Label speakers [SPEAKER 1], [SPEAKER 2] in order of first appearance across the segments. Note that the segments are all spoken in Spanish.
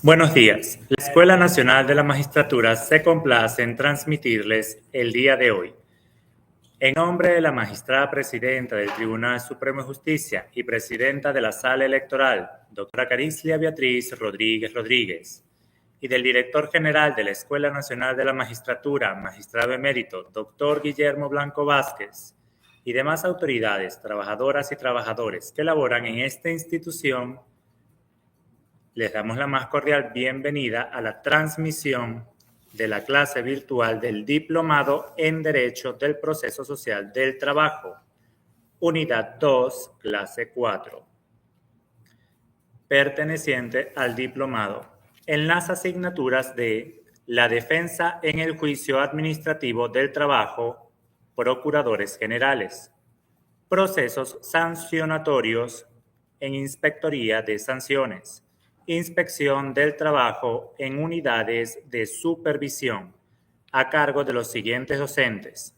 [SPEAKER 1] Buenos días. La Escuela Nacional de la Magistratura se complace en transmitirles el día de hoy. En nombre de la magistrada presidenta del Tribunal Supremo de Justicia y presidenta de la Sala Electoral, doctora Cariclia Beatriz Rodríguez Rodríguez, y del director general de la Escuela Nacional de la Magistratura, magistrado emérito, doctor Guillermo Blanco Vázquez, y demás autoridades, trabajadoras y trabajadores que laboran en esta institución, les damos la más cordial bienvenida a la transmisión de la clase virtual del Diplomado en Derecho del Proceso Social del Trabajo, Unidad 2, clase 4, perteneciente al diplomado en las asignaturas de la defensa en el juicio administrativo del trabajo, procuradores generales, procesos sancionatorios en inspectoría de sanciones, inspección del trabajo en unidades de supervisión a cargo de los siguientes docentes.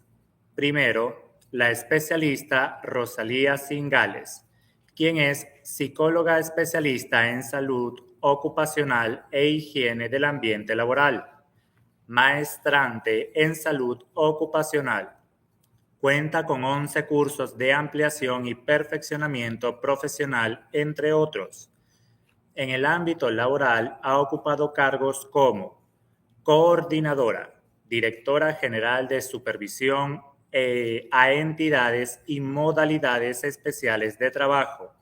[SPEAKER 1] Primero, la especialista Rosalía Cingales, quien es psicóloga especialista en salud ocupacional e higiene del ambiente laboral, maestrante en salud ocupacional. Cuenta con 11 cursos de ampliación y perfeccionamiento profesional, entre otros. En el ámbito laboral ha ocupado cargos como coordinadora, directora general de supervisión a entidades y modalidades especiales de trabajo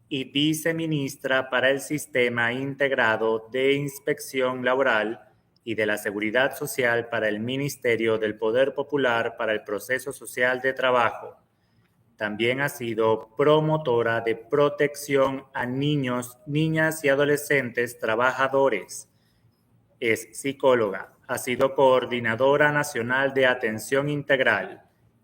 [SPEAKER 1] y viceministra para el Sistema Integrado de Inspección Laboral y de la Seguridad Social para el Ministerio del Poder Popular para el Proceso Social de Trabajo. También ha sido promotora de protección a niños, niñas y adolescentes trabajadores. Es psicóloga, ha sido coordinadora nacional de atención integral,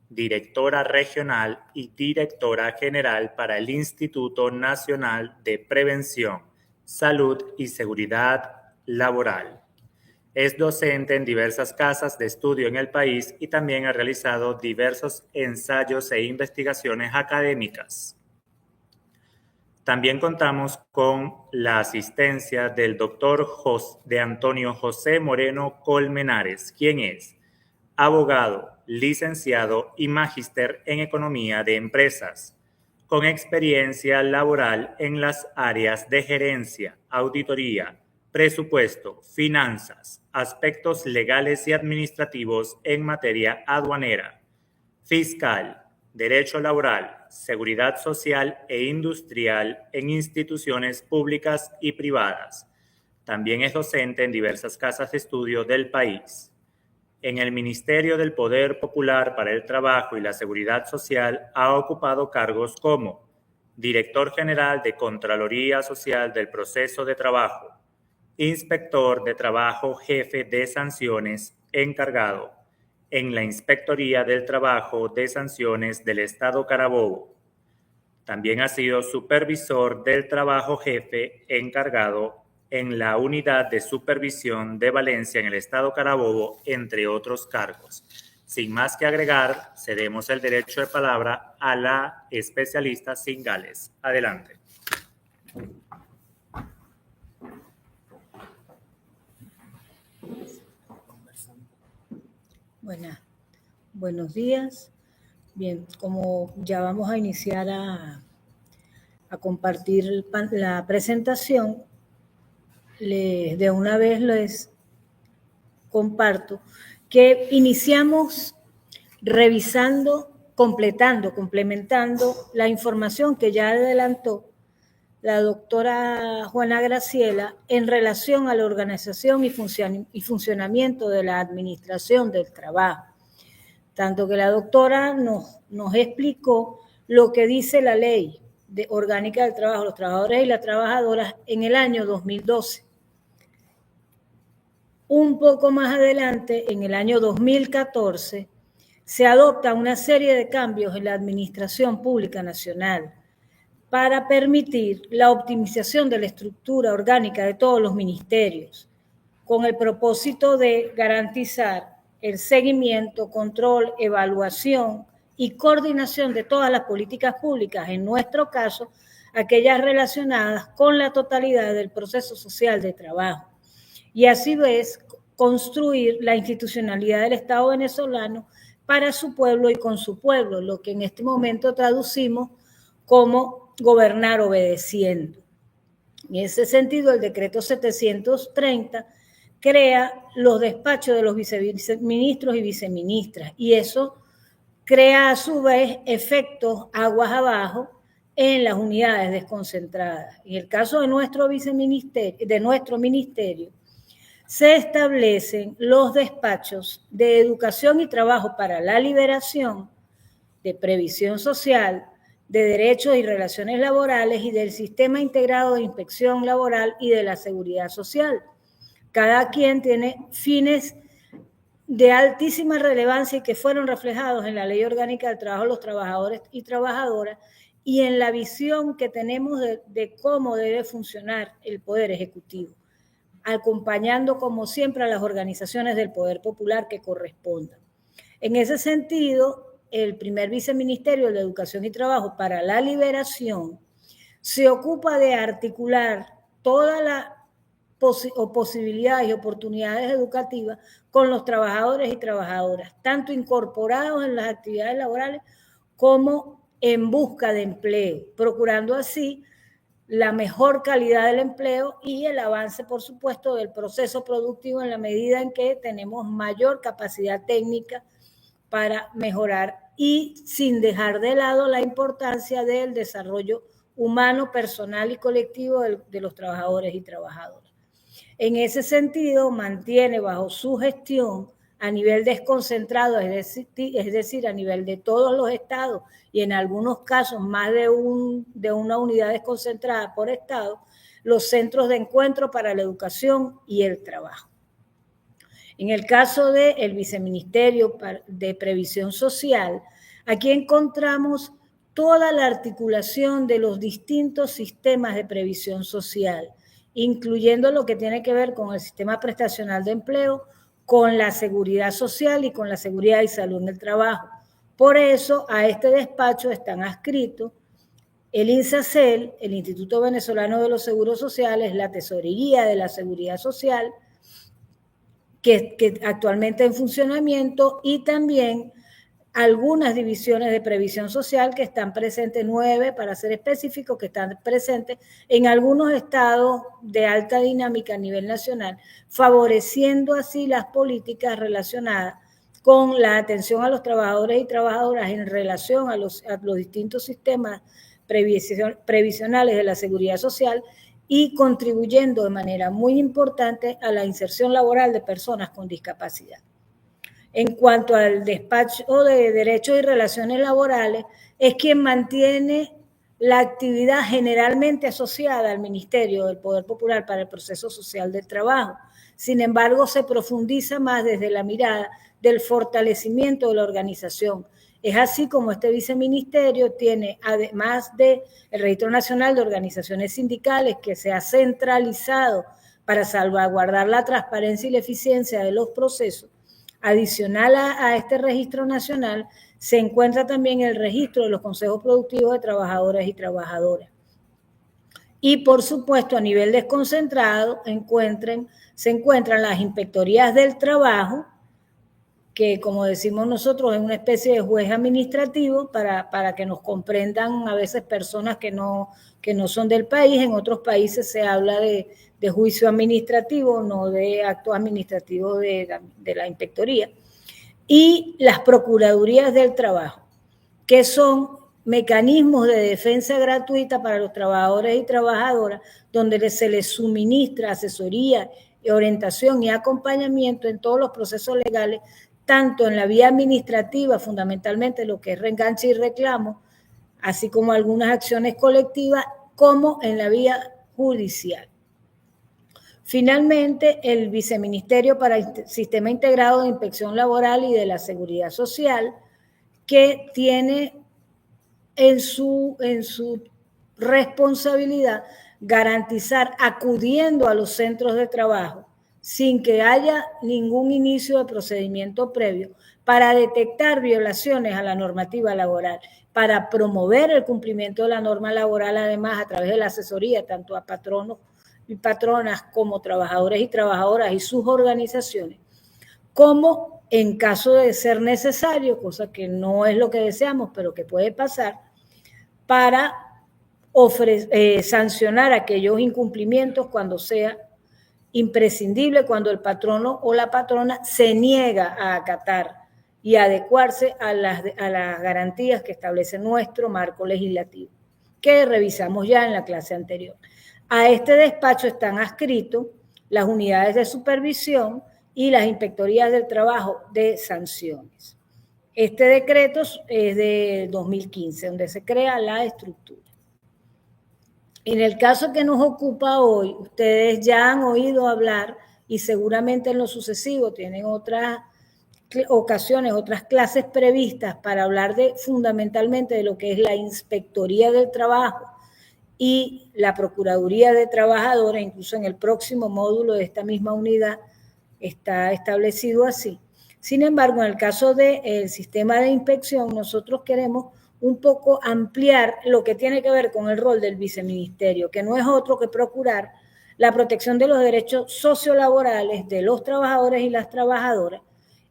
[SPEAKER 1] directora regional y directora general para el Instituto Nacional de Prevención, Salud y Seguridad Laboral. Es docente en diversas casas de estudio en el país y también ha realizado diversos ensayos e investigaciones académicas. También contamos con la asistencia del doctor de Antonio José Moreno Colmenares, quien es abogado, licenciado y magíster en Economía de Empresas, con experiencia laboral en las áreas de gerencia, auditoría, presupuesto, finanzas, aspectos legales y administrativos en materia aduanera, fiscal, derecho laboral, seguridad social e industrial en instituciones públicas y privadas. También es docente en diversas casas de estudio del país. En el Ministerio del Poder Popular para el Trabajo y la Seguridad Social ha ocupado cargos como Director General de Contraloría Social del Proceso de Trabajo, Inspector de Trabajo Jefe de Sanciones encargado en la Inspectoría del Trabajo de Sanciones del Estado Carabobo. También ha sido Supervisor del Trabajo Jefe encargado en la Unidad de Supervisión de Valencia en el Estado Carabobo, entre otros cargos. Sin más que agregar, cedemos el derecho de palabra a la especialista Cingales. Adelante.
[SPEAKER 2] Buenos días. Bien, como ya vamos a iniciar a compartir la presentación, de una vez les comparto que iniciamos revisando, complementando la información que ya adelantó la doctora Juana Graciela en relación a la organización y funcionamiento de la administración del trabajo. Tanto que la doctora nos explicó lo que dice la ley orgánica del trabajo, los trabajadores y las trabajadoras en el año 2012. Un poco más adelante, en el año 2014, se adopta una serie de cambios en la Administración Pública Nacional para permitir la optimización de la estructura orgánica de todos los ministerios, con el propósito de garantizar el seguimiento, control, evaluación y coordinación de todas las políticas públicas, en nuestro caso, aquellas relacionadas con la totalidad del proceso social de trabajo. y así vez construir la institucionalidad del Estado venezolano para su pueblo y con su pueblo, lo que en este momento traducimos como gobernar obedeciendo. En ese sentido, el decreto 730 crea los despachos de los viceministros y viceministras, y eso crea a su vez efectos aguas abajo en las unidades desconcentradas. En el caso de nuestro ministerio, se establecen los despachos de educación y trabajo para la liberación, de previsión social, de derechos y relaciones laborales y del sistema integrado de inspección laboral y de la seguridad social. Cada quien tiene fines de altísima relevancia y que fueron reflejados en la Ley Orgánica del Trabajo de los Trabajadores y Trabajadoras y en la visión que tenemos de cómo debe funcionar el Poder Ejecutivo, acompañando como siempre a las organizaciones del Poder Popular que correspondan. En ese sentido, el primer viceministerio de Educación y Trabajo para la Liberación se ocupa de articular todas las posibilidades y oportunidades educativas con los trabajadores y trabajadoras, tanto incorporados en las actividades laborales como en busca de empleo, procurando así la mejor calidad del empleo y el avance, por supuesto, del proceso productivo en la medida en que tenemos mayor capacidad técnica para mejorar y sin dejar de lado la importancia del desarrollo humano, personal y colectivo de los trabajadores y trabajadoras. En ese sentido, mantiene bajo su gestión a nivel desconcentrado, es decir, a nivel de todos los estados y en algunos casos más de una unidad desconcentrada por estado, los centros de encuentro para la educación y el trabajo. En el caso del Viceministerio de Previsión Social, aquí encontramos toda la articulación de los distintos sistemas de previsión social, incluyendo lo que tiene que ver con el sistema prestacional de empleo, con la seguridad social y con la seguridad y salud en el trabajo. Por eso a este despacho están adscritos el INSACEL, el Instituto Venezolano de los Seguros Sociales, la Tesorería de la Seguridad Social, que actualmente en funcionamiento, y también algunas divisiones de previsión social que están presentes, 9 para ser específicos, que están presentes en algunos estados de alta dinámica a nivel nacional, favoreciendo así las políticas relacionadas con la atención a los trabajadores y trabajadoras en relación a los distintos sistemas previsionales de la seguridad social y contribuyendo de manera muy importante a la inserción laboral de personas con discapacidad. En cuanto al despacho de Derechos y Relaciones Laborales, es quien mantiene la actividad generalmente asociada al Ministerio del Poder Popular para el proceso social del trabajo. Sin embargo, se profundiza más desde la mirada del fortalecimiento de la organización. Es así como este viceministerio tiene, además del Registro Nacional de Organizaciones Sindicales, que se ha centralizado para salvaguardar la transparencia y la eficiencia de los procesos. Adicional a este registro nacional, se encuentra también el registro de los consejos productivos de trabajadoras y trabajadoras. Y, por supuesto, a nivel desconcentrado, se encuentran las inspectorías del trabajo, que, como decimos nosotros, es una especie de juez administrativo para que nos comprendan a veces personas que no son del país. En otros países se habla de juicio administrativo, no de actos administrativos de la inspectoría. Y las procuradurías del trabajo, que son mecanismos de defensa gratuita para los trabajadores y trabajadoras, donde se les suministra asesoría, orientación y acompañamiento en todos los procesos legales, tanto en la vía administrativa, fundamentalmente lo que es reenganche y reclamo, así como algunas acciones colectivas, como en la vía judicial. Finalmente, el Viceministerio para el Sistema Integrado de Inspección Laboral y de la Seguridad Social, que tiene en su responsabilidad garantizar, acudiendo a los centros de trabajo, sin que haya ningún inicio de procedimiento previo, para detectar violaciones a la normativa laboral, para promover el cumplimiento de la norma laboral, además a través de la asesoría tanto a patronos y patronas como trabajadores y trabajadoras y sus organizaciones, como en caso de ser necesario, cosa que no es lo que deseamos, pero que puede pasar, para sancionar aquellos incumplimientos cuando sea imprescindible, cuando el patrono o la patrona se niega a acatar y adecuarse a las garantías que establece nuestro marco legislativo, que revisamos ya en la clase anterior. A este despacho están adscritos las unidades de supervisión y las inspectorías del trabajo de sanciones. Este decreto es de 2015, donde se crea la estructura. En el caso que nos ocupa hoy, ustedes ya han oído hablar y seguramente en lo sucesivo tienen otras ocasiones, otras clases previstas para hablar fundamentalmente de lo que es la Inspectoría del Trabajo y la Procuraduría de Trabajadores. Incluso en el próximo módulo de esta misma unidad está establecido así. Sin embargo, en el caso del sistema de inspección, nosotros queremos un poco ampliar lo que tiene que ver con el rol del viceministerio, que no es otro que procurar la protección de los derechos sociolaborales de los trabajadores y las trabajadoras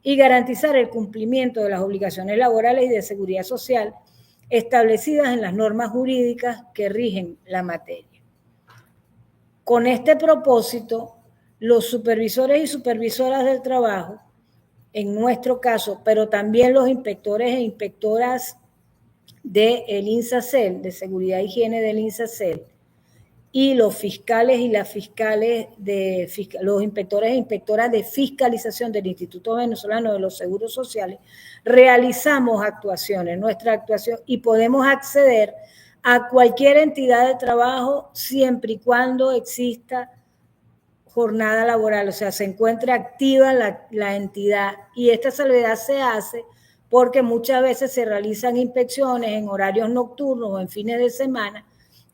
[SPEAKER 2] y garantizar el cumplimiento de las obligaciones laborales y de seguridad social establecidas en las normas jurídicas que rigen la materia. Con este propósito, los supervisores y supervisoras del trabajo, en nuestro caso, pero también los inspectores e inspectoras del INSACEL, de Seguridad e Higiene del INSACEL, y los fiscales y las fiscales, los inspectores e inspectoras de fiscalización del Instituto Venezolano de los Seguros Sociales, realizamos actuaciones, nuestra actuación, y podemos acceder a cualquier entidad de trabajo siempre y cuando exista jornada laboral, o sea, se encuentre activa la entidad, y esta salvedad se hace porque muchas veces se realizan inspecciones en horarios nocturnos o en fines de semana,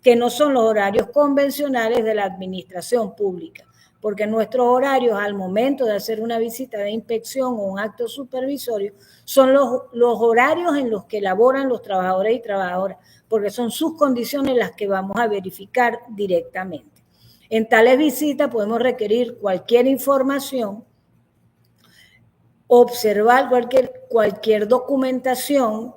[SPEAKER 2] que no son los horarios convencionales de la administración pública, porque nuestros horarios al momento de hacer una visita de inspección o un acto supervisorio son los horarios en los que laboran los trabajadores y trabajadoras, porque son sus condiciones las que vamos a verificar directamente. En tales visitas podemos requerir cualquier información, observar cualquier documentación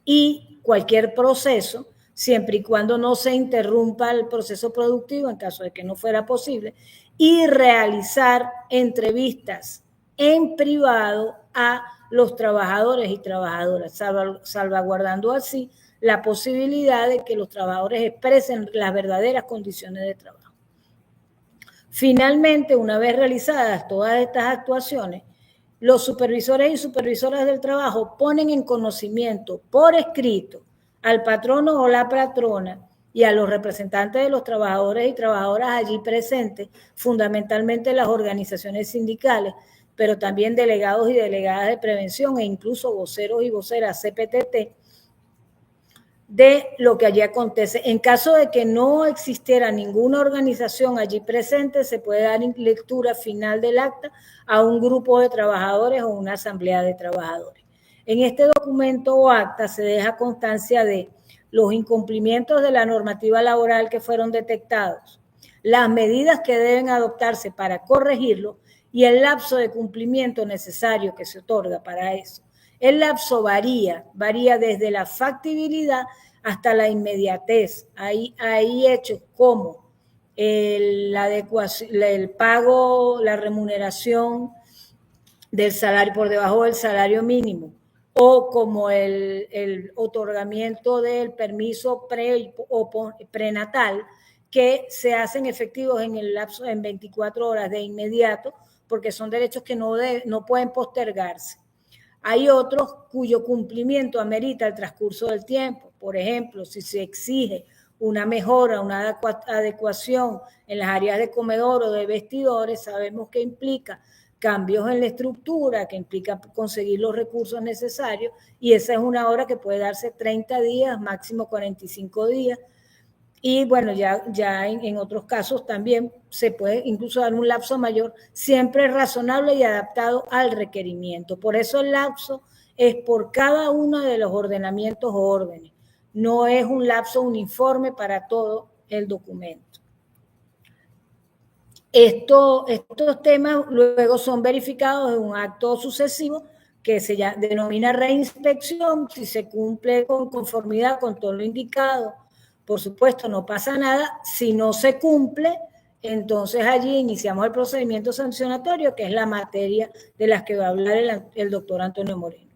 [SPEAKER 2] y cualquier proceso, siempre y cuando no se interrumpa el proceso productivo, en caso de que no fuera posible, y realizar entrevistas en privado a los trabajadores y trabajadoras, salvaguardando así la posibilidad de que los trabajadores expresen las verdaderas condiciones de trabajo. Finalmente, una vez realizadas todas estas actuaciones, los supervisores y supervisoras del trabajo ponen en conocimiento por escrito al patrono o la patrona y a los representantes de los trabajadores y trabajadoras allí presentes, fundamentalmente las organizaciones sindicales, pero también delegados y delegadas de prevención e incluso voceros y voceras CPTT, de lo que allí acontece. En caso de que no existiera ninguna organización allí presente, se puede dar lectura final del acta a un grupo de trabajadores o una asamblea de trabajadores. En este documento o acta se deja constancia de los incumplimientos de la normativa laboral que fueron detectados, las medidas que deben adoptarse para corregirlo y el lapso de cumplimiento necesario que se otorga para eso. El lapso varía desde la factibilidad hasta la inmediatez. Hay hechos como la adecuación, el pago, la remuneración del salario por debajo del salario mínimo, o como el otorgamiento del permiso prenatal, que se hacen efectivos en el lapso en 24 horas de inmediato, porque son derechos que no pueden postergarse. Hay otros cuyo cumplimiento amerita el transcurso del tiempo. Por ejemplo, si se exige una mejora, una adecuación en las áreas de comedor o de vestidores, sabemos que implica cambios en la estructura, que implica conseguir los recursos necesarios, y esa es una obra que puede darse 30 días, máximo 45 días, y bueno, ya en otros casos también se puede incluso dar un lapso mayor, siempre razonable y adaptado al requerimiento. Por eso el lapso es por cada uno de los ordenamientos o órdenes, no es un lapso uniforme para todo el documento. Estos temas luego son verificados en un acto sucesivo que se denomina reinspección. Si se cumple con conformidad con todo lo indicado, por supuesto no pasa nada. Si no se cumple, entonces allí iniciamos el procedimiento sancionatorio, que es la materia de la que va a hablar el doctor Antonio Moreno.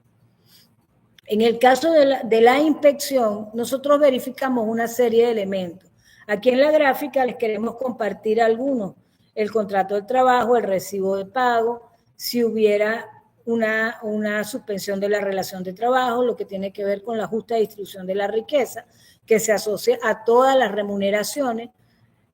[SPEAKER 2] En el caso de la inspección, nosotros verificamos una serie de elementos. Aquí en la gráfica les queremos compartir algunos: el contrato de trabajo, el recibo de pago, si hubiera una suspensión de la relación de trabajo, lo que tiene que ver con la justa distribución de la riqueza, que se asocia a todas las remuneraciones,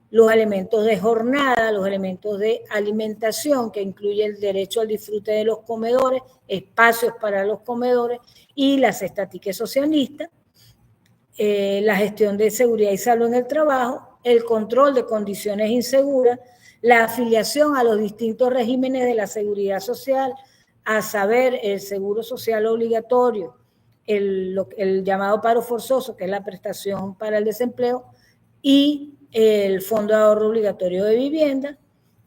[SPEAKER 2] los elementos de jornada, los elementos de alimentación, que incluye el derecho al disfrute de los comedores, espacios para los comedores y la cesta ticket socialista, la gestión de seguridad y salud en el trabajo, el control de condiciones inseguras, la afiliación a los distintos regímenes de la seguridad social, a saber, el seguro social obligatorio, el llamado paro forzoso, que es la prestación para el desempleo, y el Fondo de Ahorro Obligatorio de Vivienda,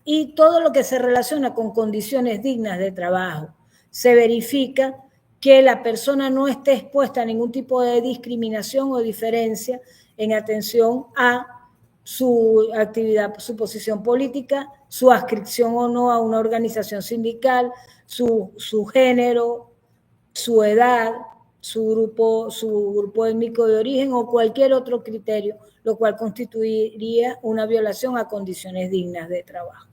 [SPEAKER 2] y todo lo que se relaciona con condiciones dignas de trabajo. Se verifica que la persona no esté expuesta a ningún tipo de discriminación o diferencia en atención a su actividad, su posición política, su adscripción o no a una organización sindical, su género, su edad, su grupo étnico de origen o cualquier otro criterio, lo cual constituiría una violación a condiciones dignas de trabajo.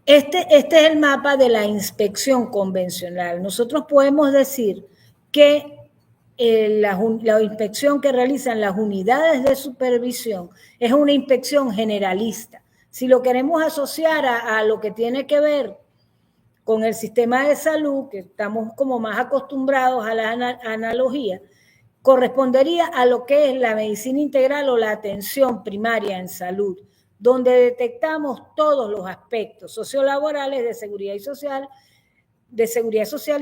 [SPEAKER 2] Este es el mapa de la inspección convencional. Nosotros podemos decir que la inspección que realizan las unidades de supervisión es una inspección generalista. Si lo queremos asociar a lo que tiene que ver con el sistema de salud, que estamos como más acostumbrados a la analogía, correspondería a lo que es la medicina integral o la atención primaria en salud, donde detectamos todos los aspectos sociolaborales de seguridad social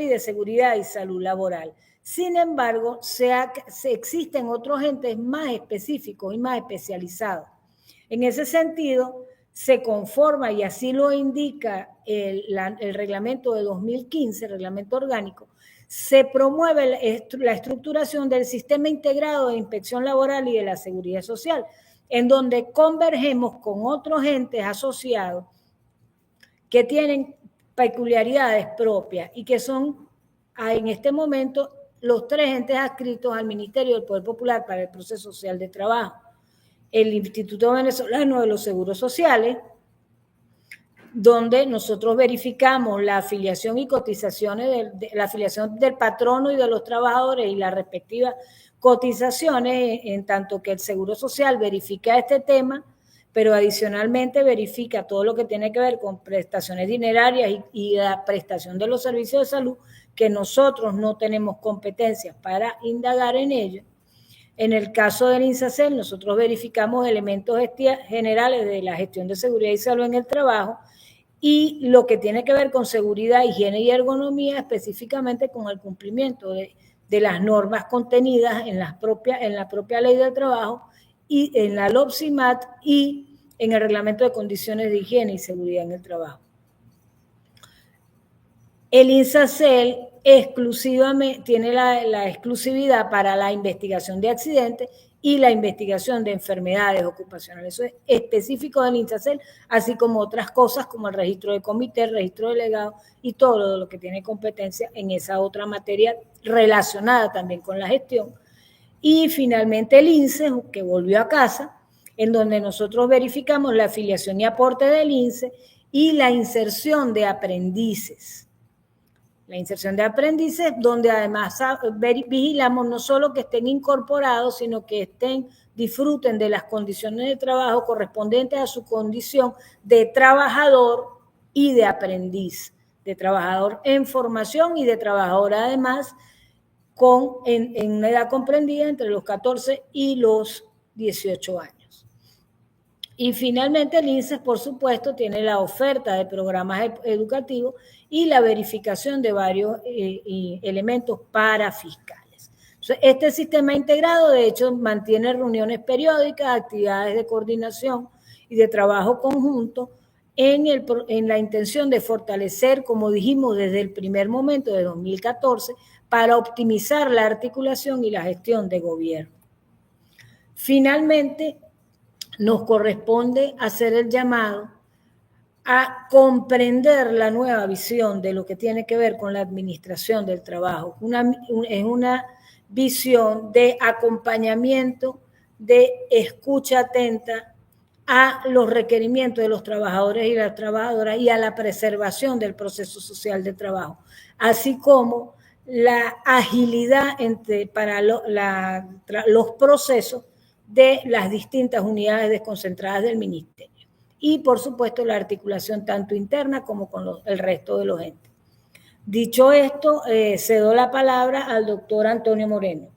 [SPEAKER 2] y de seguridad y salud laboral. Sin embargo, existen otros entes más específicos y más especializados. En ese sentido, se conforma, y así lo indica el reglamento de 2015, el reglamento orgánico, se promueve la estructuración del sistema integrado de inspección laboral y de la seguridad social, en donde convergemos con otros entes asociados que tienen peculiaridades propias y que son en este momento los 3 entes adscritos al Ministerio del Poder Popular para el Proceso Social de Trabajo: el Instituto Venezolano de los Seguros Sociales, donde nosotros verificamos la afiliación y cotizaciones, la afiliación del patrono y de los trabajadores y las respectivas cotizaciones, en tanto que el Seguro Social verifica este tema, pero adicionalmente verifica todo lo que tiene que ver con prestaciones dinerarias y la prestación de los servicios de salud, que nosotros no tenemos competencias para indagar en ello. En el caso del INSACEL, nosotros verificamos elementos generales de la gestión de seguridad y salud en el trabajo y lo que tiene que ver con seguridad, higiene y ergonomía, específicamente con el cumplimiento de las normas contenidas en la propia ley del trabajo y en la LOPSIMAT y en el reglamento de condiciones de higiene y seguridad en el trabajo. El INSACEL exclusivamente tiene la exclusividad para la investigación de accidentes y la investigación de enfermedades ocupacionales. Eso es específico del INSACEL, así como otras cosas como el registro de comité, el registro delegado y todo lo que tiene competencia en esa otra materia relacionada también con la gestión. Y finalmente el INSE, que volvió a casa, en donde nosotros verificamos la afiliación y aporte del INSE y la inserción de aprendices. La inserción de aprendices, donde además vigilamos no solo que estén incorporados, sino que disfruten de las condiciones de trabajo correspondientes a su condición de trabajador y de aprendiz, de trabajador en formación y de trabajador además en una edad comprendida entre los 14 y los 18 años. Y finalmente el INSES, por supuesto, tiene la oferta de programas educativos y la verificación de varios elementos parafiscales. Este sistema integrado, de hecho, mantiene reuniones periódicas, actividades de coordinación y de trabajo conjunto en la intención de fortalecer, como dijimos desde el primer momento de 2014, para optimizar la articulación y la gestión de gobierno. Finalmente, nos corresponde hacer el llamado a comprender la nueva visión de lo que tiene que ver con la administración del trabajo. Es una visión de acompañamiento, de escucha atenta a los requerimientos de los trabajadores y las trabajadoras y a la preservación del proceso social de trabajo, así como la agilidad para los procesos de las distintas unidades desconcentradas del Ministerio. Y, por supuesto, la articulación tanto interna como con el resto de los entes. Dicho esto, cedo la palabra al doctor Antonio Moreno.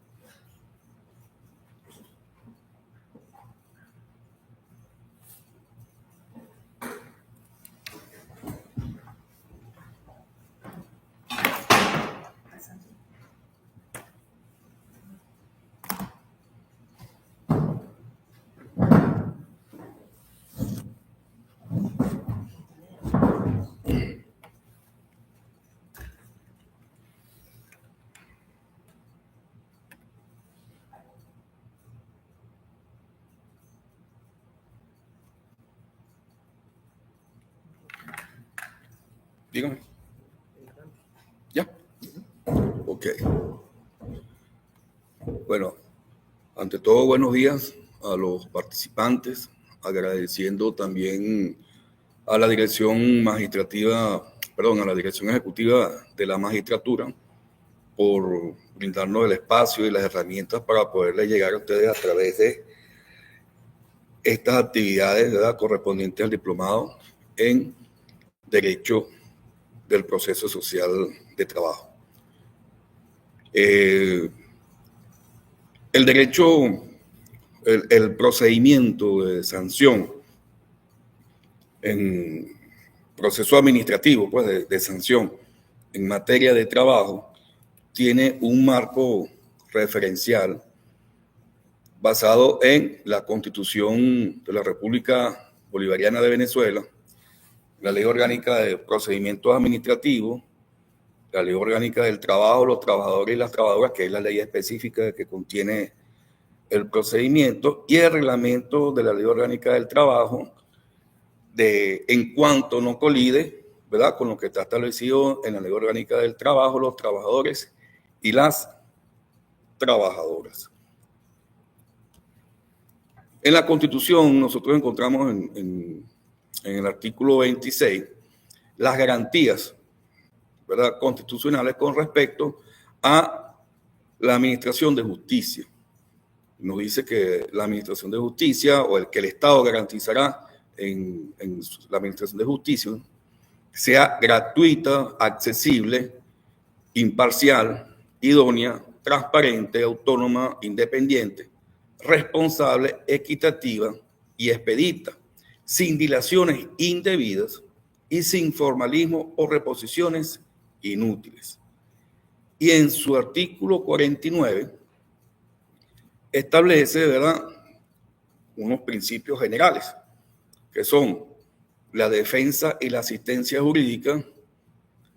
[SPEAKER 3] Dígame. ¿Ya? Ok. Bueno, ante todo, buenos días a los participantes, agradeciendo también a la dirección magistrativa, a la dirección ejecutiva de la magistratura por brindarnos el espacio y las herramientas para poderle llegar a ustedes a través de estas actividades, ¿verdad?, correspondientes al diplomado en Derecho del Proceso Social de Trabajo. El derecho, el procedimiento de sanción en proceso administrativo, pues de sanción en materia de trabajo, tiene un marco referencial basado en la Constitución de la República Bolivariana de Venezuela, la Ley Orgánica de Procedimientos Administrativos, la Ley Orgánica del Trabajo, los trabajadores y las trabajadoras, que es la ley específica que contiene el procedimiento, y el reglamento de la Ley Orgánica del Trabajo, en cuanto no colide, ¿verdad?, con lo que está establecido en la Ley Orgánica del Trabajo, los trabajadores y las trabajadoras. En la Constitución nosotros encontramos en el artículo 26 las garantías, ¿verdad?, constitucionales con respecto a la administración de justicia. Nos dice que la administración de justicia, o que el Estado garantizará en la administración de justicia, sea gratuita, accesible, imparcial, idónea, transparente, autónoma, independiente, responsable, equitativa y expedita, sin dilaciones indebidas y sin formalismo o reposiciones inútiles. Y en su artículo 49 establece, ¿verdad?, unos principios generales, que son la defensa y la asistencia jurídica,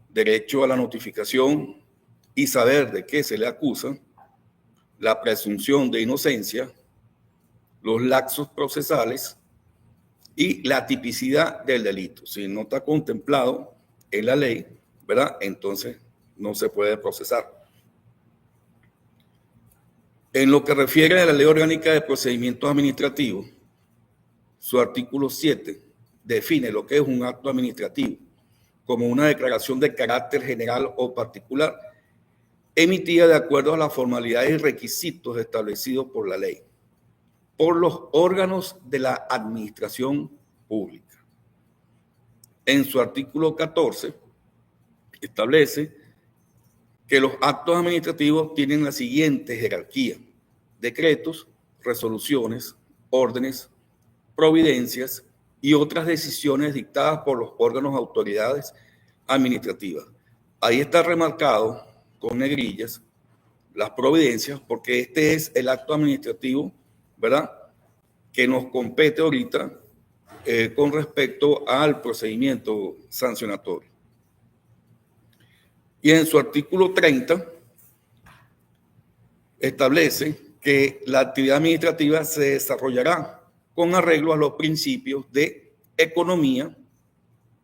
[SPEAKER 3] derecho a la notificación y saber de qué se le acusa, la presunción de inocencia, los lapsos procesales y la tipicidad del delito. Si no está contemplado en la ley, ¿verdad?, entonces no se puede procesar. En lo que refiere a la Ley Orgánica de Procedimientos Administrativos, su artículo 7 define lo que es un acto administrativo como una declaración de carácter general o particular emitida de acuerdo a las formalidades y requisitos establecidos por la ley, por los órganos de la administración pública. En su artículo 14 establece que los actos administrativos tienen la siguiente jerarquía: decretos, resoluciones, órdenes, providencias y otras decisiones dictadas por los órganos autoridades administrativas. Ahí está remarcado con negrillas las providencias, porque este es el acto administrativo, ¿verdad?, que nos compete ahorita con respecto al procedimiento sancionatorio. Y en su artículo 30 establece que la actividad administrativa se desarrollará con arreglo a los principios de economía,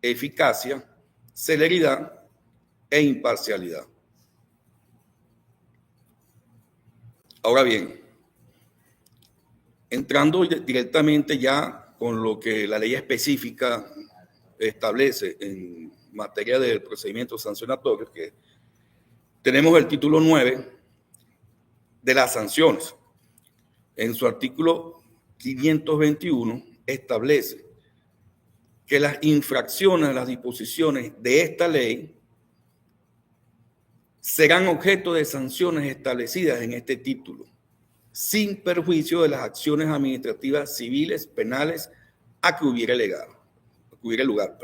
[SPEAKER 3] eficacia, celeridad e imparcialidad. Ahora bien, entrando directamente ya con lo que la ley específica establece en materia del procedimiento sancionatorio, que tenemos el título 9 de las sanciones. En su artículo 521 establece que las infracciones a las disposiciones de esta ley serán objeto de sanciones establecidas en este título, sin perjuicio de las acciones administrativas civiles, penales, a que hubiere lugar.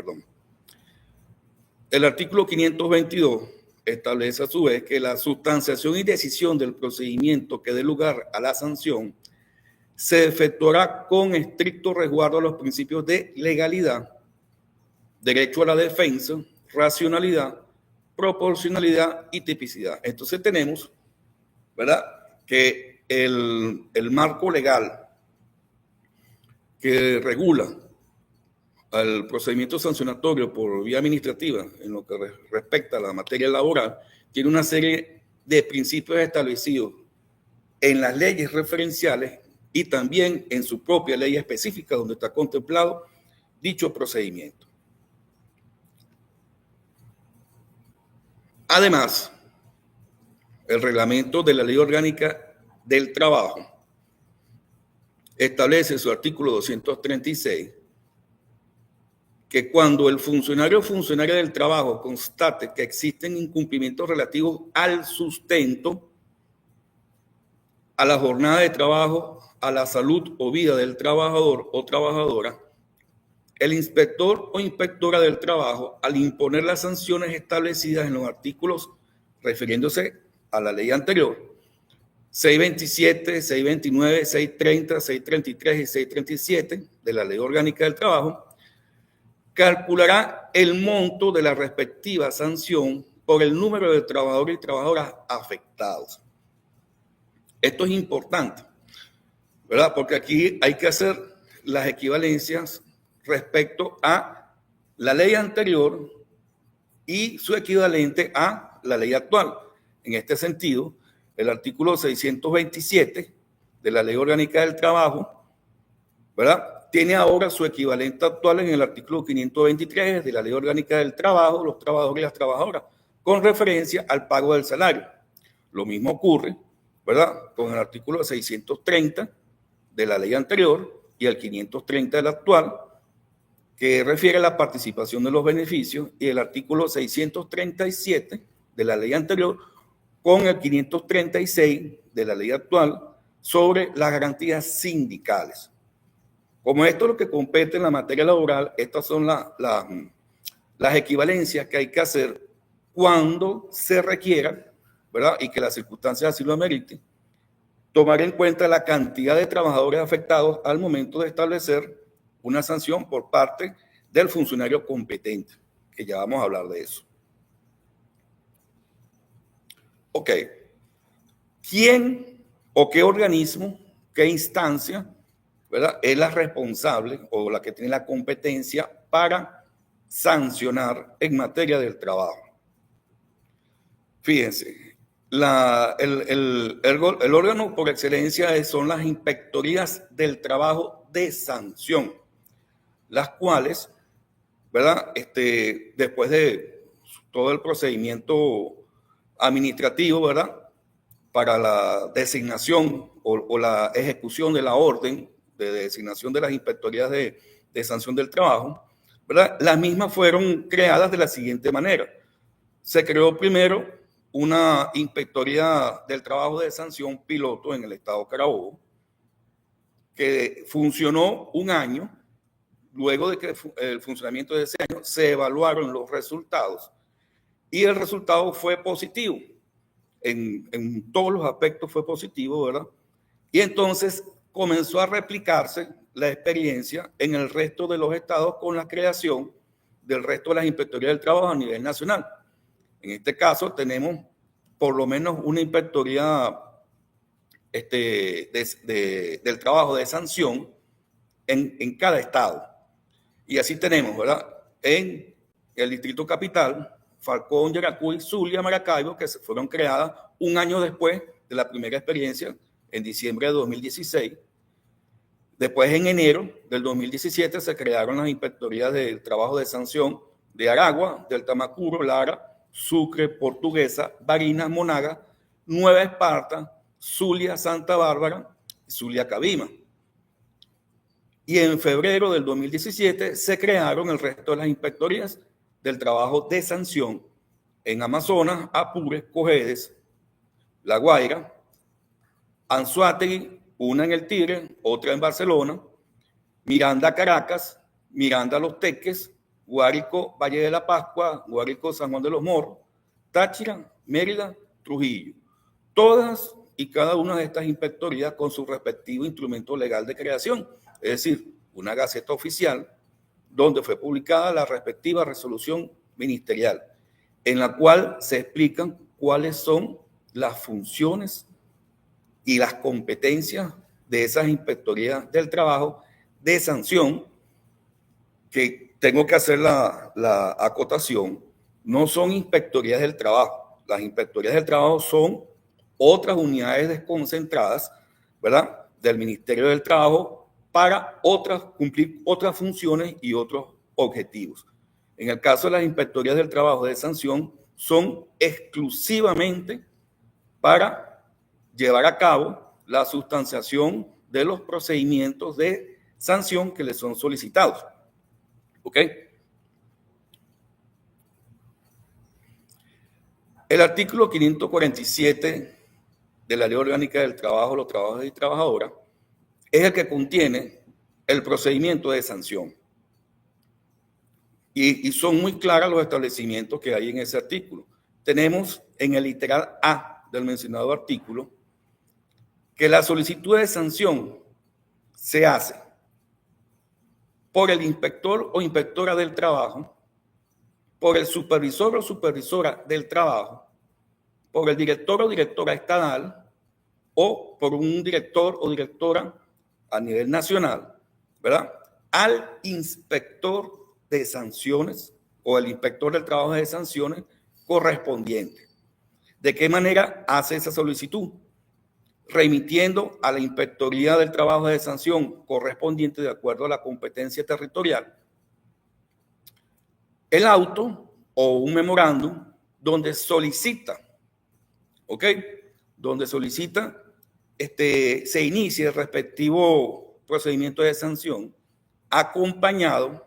[SPEAKER 3] El artículo 522 establece a su vez que la sustanciación y decisión del procedimiento que dé lugar a la sanción se efectuará con estricto resguardo a los principios de legalidad, derecho a la defensa, racionalidad, proporcionalidad y tipicidad. Entonces tenemos, ¿verdad?, que el marco legal que regula al procedimiento sancionatorio por vía administrativa en lo que respecta a la materia laboral tiene una serie de principios establecidos en las leyes referenciales y también en su propia ley específica donde está contemplado dicho procedimiento. Además, el reglamento de la Ley Orgánica del Trabajo establece en su artículo 236 que cuando el funcionario o funcionaria del trabajo constate que existen incumplimientos relativos al sustento, a la jornada de trabajo, a la salud o vida del trabajador o trabajadora, el inspector o inspectora del trabajo, al imponer las sanciones establecidas en los artículos refiriéndose a la ley anterior, 627, 629, 630, 633 y 637 de la Ley Orgánica del Trabajo, calculará el monto de la respectiva sanción por el número de trabajadores y trabajadoras afectados. Esto es importante, ¿verdad?, porque aquí hay que hacer las equivalencias respecto a la ley anterior y su equivalente a la ley actual. En este sentido, el artículo 627 de la Ley Orgánica del Trabajo, ¿verdad?, tiene ahora su equivalente actual en el artículo 523 de la Ley Orgánica del Trabajo, los trabajadores y las trabajadoras, con referencia al pago del salario. Lo mismo ocurre, ¿verdad?, con el artículo 630 de la ley anterior y el 530 del actual, que refiere a la participación de los beneficios, y el artículo 637 de la ley anterior con el 536 de la ley actual sobre las garantías sindicales. Como esto es lo que compete en la materia laboral, estas son las equivalencias que hay que hacer cuando se requiera, ¿verdad?, y que las circunstancias así lo ameriten, tomar en cuenta la cantidad de trabajadores afectados al momento de establecer una sanción por parte del funcionario competente, que ya vamos a hablar de eso. Ok, ¿quién o qué organismo, qué instancia, ¿verdad?, es la responsable o la que tiene la competencia para sancionar en materia del trabajo? Fíjense, el órgano por excelencia son las inspectorías del trabajo de sanción, las cuales, ¿verdad?, después de todo el procedimiento administrativo, ¿verdad?, para la designación o la ejecución de la orden de designación de las inspectorías de sanción del trabajo, ¿verdad?, las mismas fueron creadas de la siguiente manera. Se creó primero una inspectoría del trabajo de sanción piloto en el estado Carabobo, que funcionó un año. Luego de que el funcionamiento de ese año se evaluaron los resultados y el resultado fue positivo. en todos los aspectos fue positivo, ¿verdad? Y entonces comenzó a replicarse la experiencia en el resto de los estados con la creación del resto de las inspectorías del trabajo a nivel nacional. En este caso tenemos por lo menos una inspectoría del trabajo de sanción en cada estado. Y así tenemos, ¿verdad? En el Distrito Capital, Falcón, Yaracuy, Zulia, Maracaibo, que se fueron creadas un año después de la primera experiencia, en diciembre de 2016. Después, en enero del 2017, se crearon las inspectorías del trabajo de sanción de Aragua, del Tamacuro, Lara, Sucre, Portuguesa, Barinas, Monaga, Nueva Esparta, Zulia, Santa Bárbara y Zulia, Cabima. Y en febrero del 2017 se crearon el resto de las inspectorías del trabajo de sanción en Amazonas, Apure, Cojedes, La Guaira, Anzoátegui, una en el Tigre, otra en Barcelona, Miranda, Caracas, Miranda, Los Teques, Guárico, Valle de la Pascua, Guárico, San Juan de los Morros, Táchira, Mérida, Trujillo. Todas y cada una de estas inspectorías con su respectivo instrumento legal de creación, es decir, una gaceta oficial donde fue publicada la respectiva resolución ministerial, en la cual se explican cuáles son las funciones y las competencias de esas inspectorías del trabajo de sanción, que tengo que hacer la acotación, no son inspectorías del trabajo. Las inspectorías del trabajo son otras unidades desconcentradas, ¿verdad?, del Ministerio del Trabajo para cumplir otras funciones y otros objetivos. En el caso de las inspectorías del trabajo de sanción, son exclusivamente para llevar a cabo la sustanciación de los procedimientos de sanción que les son solicitados. ¿Ok? El artículo 547 de la Ley Orgánica del Trabajo, los trabajadores y trabajadoras, es el que contiene el procedimiento de sanción. Y son muy claros los establecimientos que hay en ese artículo. Tenemos en el literal A del mencionado artículo que la solicitud de sanción se hace por el inspector o inspectora del trabajo, por el supervisor o supervisora del trabajo, por el director o directora estatal o por un director o directora a nivel nacional, ¿verdad?, al inspector de sanciones o el inspector del trabajo de sanciones correspondiente. ¿De qué manera hace esa solicitud? Remitiendo a la Inspectoría del Trabajo de Sanción correspondiente de acuerdo a la competencia territorial el auto o un memorándum donde solicita, ¿ok?, donde solicita se inicie el respectivo procedimiento de sanción acompañado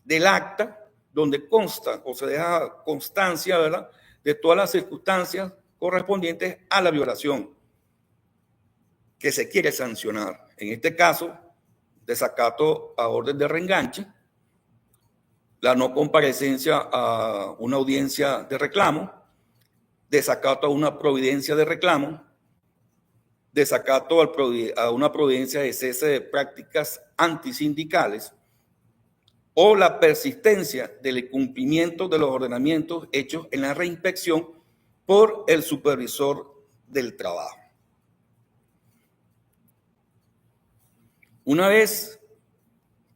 [SPEAKER 3] del acta donde consta o se deja constancia, ¿verdad?, de todas las circunstancias correspondientes a la violación que se quiere sancionar. En este caso, desacato a orden de reenganche, la no comparecencia a una audiencia de reclamo, desacato a una providencia de reclamo, desacato a una providencia de cese de prácticas antisindicales o la persistencia del incumplimiento de los ordenamientos hechos en la reinspección por el supervisor del trabajo. Una vez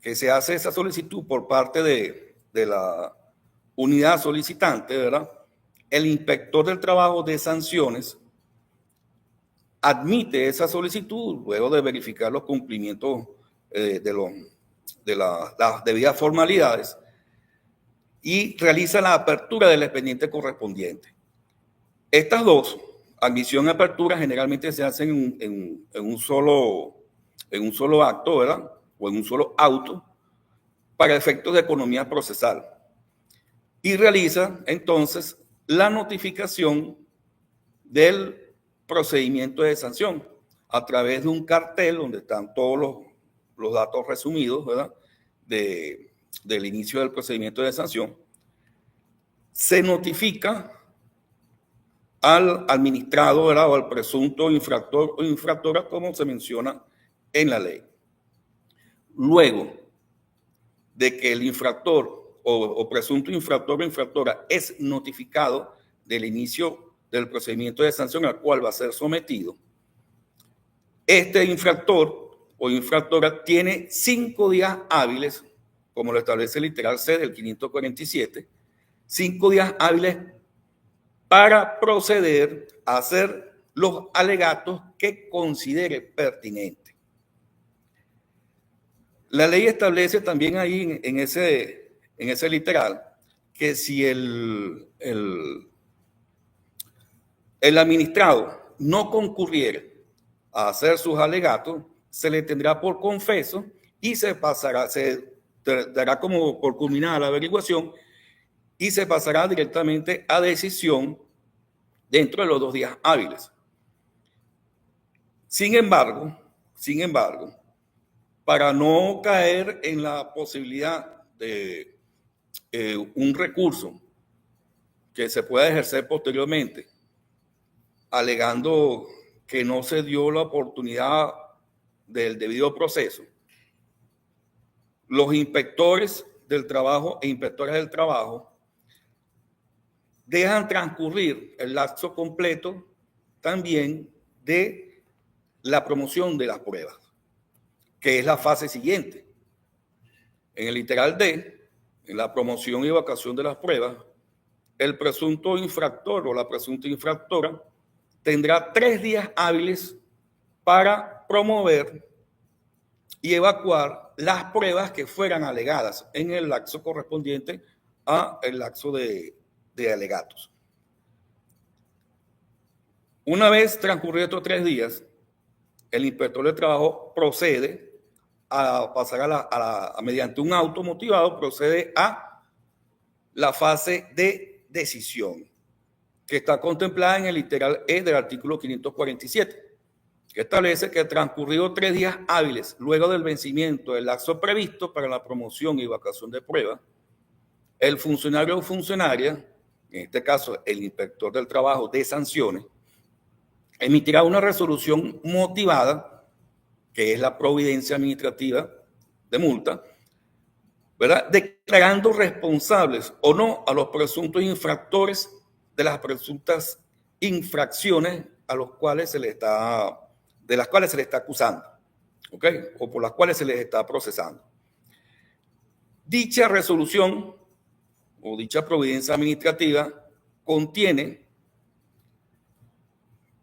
[SPEAKER 3] que se hace esa solicitud por parte de la unidad solicitante, ¿verdad?, el inspector del trabajo de sanciones admite esa solicitud luego de verificar los cumplimientos de las debidas formalidades y realiza la apertura del expediente correspondiente. Estas dos, admisión y apertura, generalmente se hacen en un solo acto, ¿verdad?, o en un solo auto para efectos de economía procesal. Y realiza entonces la notificación del procedimiento de sanción a través de un cartel donde están todos los datos resumidos, ¿verdad?, del inicio del procedimiento de sanción. Se notifica al administrado, ¿verdad? O al presunto infractor o infractora, como se menciona en la ley. Luego de que el infractor o presunto infractor o infractora es notificado del inicio del procedimiento de sanción al cual va a ser sometido, este infractor o infractora tiene 5 días hábiles, como lo establece el literal C del 547, 5 días hábiles para proceder a hacer los alegatos que considere pertinente. La ley establece también ahí en ese literal que si el administrado no concurriere a hacer sus alegatos, se le tendrá por confeso y se dará como por culminada la averiguación y se pasará directamente a decisión dentro de los 2 días hábiles. Sin embargo, para no caer en la posibilidad de un recurso que se pueda ejercer posteriormente, alegando que no se dio la oportunidad del debido proceso, los inspectores del trabajo e inspectoras del trabajo dejan transcurrir el lapso completo también de la promoción de las pruebas, que es la fase siguiente. En el literal D, en la promoción y evacuación de las pruebas, el presunto infractor o la presunta infractora tendrá 3 días hábiles para promover y evacuar las pruebas que fueran alegadas en el lapso correspondiente a el lapso de alegatos. Una vez transcurridos estos 3 días, el inspector de trabajo procede a pasar mediante un auto motivado, procede a la fase de decisión, que está contemplada en el literal E del artículo 547, que establece que transcurridos 3 días hábiles luego del vencimiento del lapso previsto para la promoción y evacuación de pruebas, el funcionario o funcionaria, en este caso el inspector del trabajo de sanciones, emitirá una resolución motivada, que es la providencia administrativa de multa, ¿verdad?, declarando responsables o no a los presuntos infractores de las presuntas infracciones de las cuales se le está acusando, ¿ok?, o por las cuales se les está procesando. Dicha resolución o dicha providencia administrativa contiene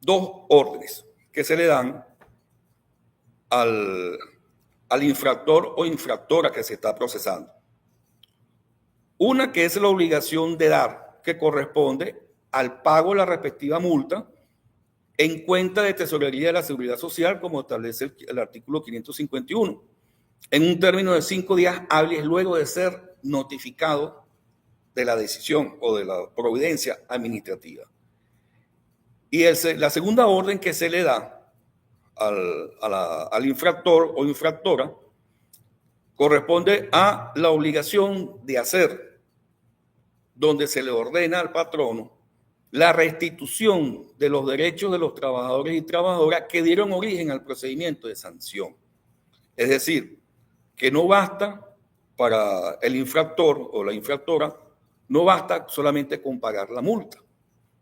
[SPEAKER 3] 2 órdenes que se le dan al infractor o infractora que se está procesando. Una que es la obligación de dar, que corresponde al pago de la respectiva multa en cuenta de tesorería de la Seguridad Social, como establece el artículo 551, en un término de 5 días hábiles luego de ser notificado de la decisión o de la providencia administrativa. Y la segunda orden que se le da al infractor o infractora corresponde a la obligación de hacer, donde se le ordena al patrono la restitución de los derechos de los trabajadores y trabajadoras que dieron origen al procedimiento de sanción. Es decir, que no basta para el infractor o la infractora, no basta solamente con pagar la multa,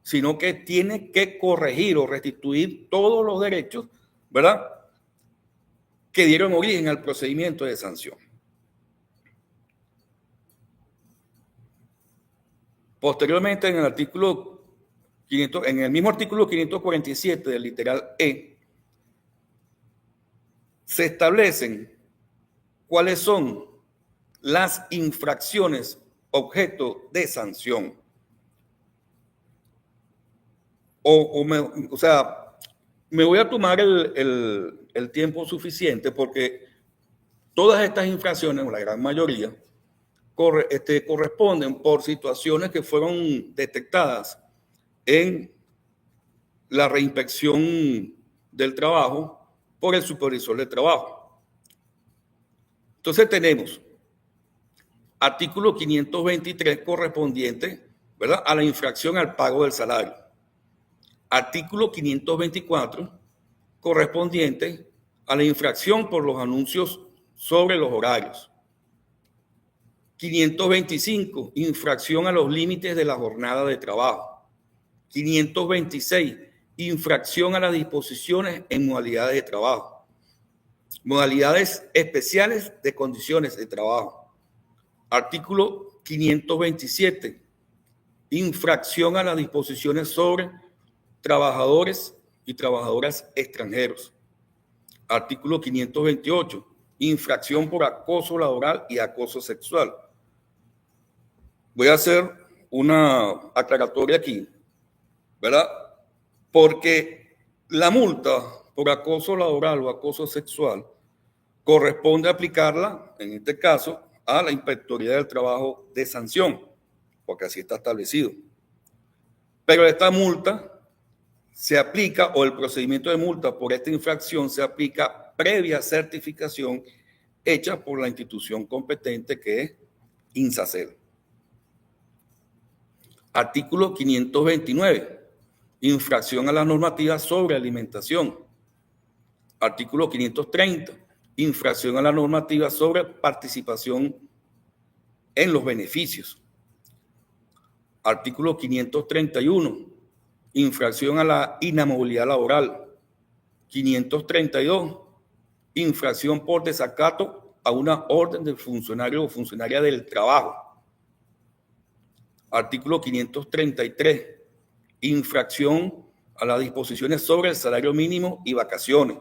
[SPEAKER 3] sino que tiene que corregir o restituir todos los derechos, ¿verdad?, que dieron origen al procedimiento de sanción. Posteriormente, en el mismo artículo 547 del literal E, se establecen cuáles son las infracciones objeto de sanción. Me voy a tomar el tiempo suficiente porque todas estas infracciones, o la gran mayoría, corresponden por situaciones que fueron detectadas en la reinspección del trabajo por el supervisor de trabajo. Entonces tenemos artículo 523 correspondiente, ¿verdad?, a la infracción al pago del salario. Artículo 524, correspondiente a la infracción por los anuncios sobre los horarios. 525, infracción a los límites de la jornada de trabajo. 526, infracción a las disposiciones en modalidades de trabajo. Modalidades especiales de condiciones de trabajo. Artículo 527, infracción a las disposiciones sobre trabajadores y trabajadoras extranjeros. Artículo 528, infracción por acoso laboral y acoso sexual. Voy a hacer una aclaratoria aquí, ¿verdad? Porque la multa por acoso laboral o acoso sexual corresponde aplicarla, en este caso, a la Inspectoría del Trabajo de sanción, porque así está establecido. Pero esta multa se aplica, o el procedimiento de multa por esta infracción se aplica previa certificación hecha por la institución competente, que es INSACER. Artículo 529, infracción a la normativa sobre alimentación. Artículo 530, infracción a la normativa sobre participación en los beneficios. Artículo 531, infracción a la inamovilidad laboral. 532, infracción por desacato a una orden del funcionario o funcionaria del trabajo. Artículo 533, infracción a las disposiciones sobre el salario mínimo y vacaciones.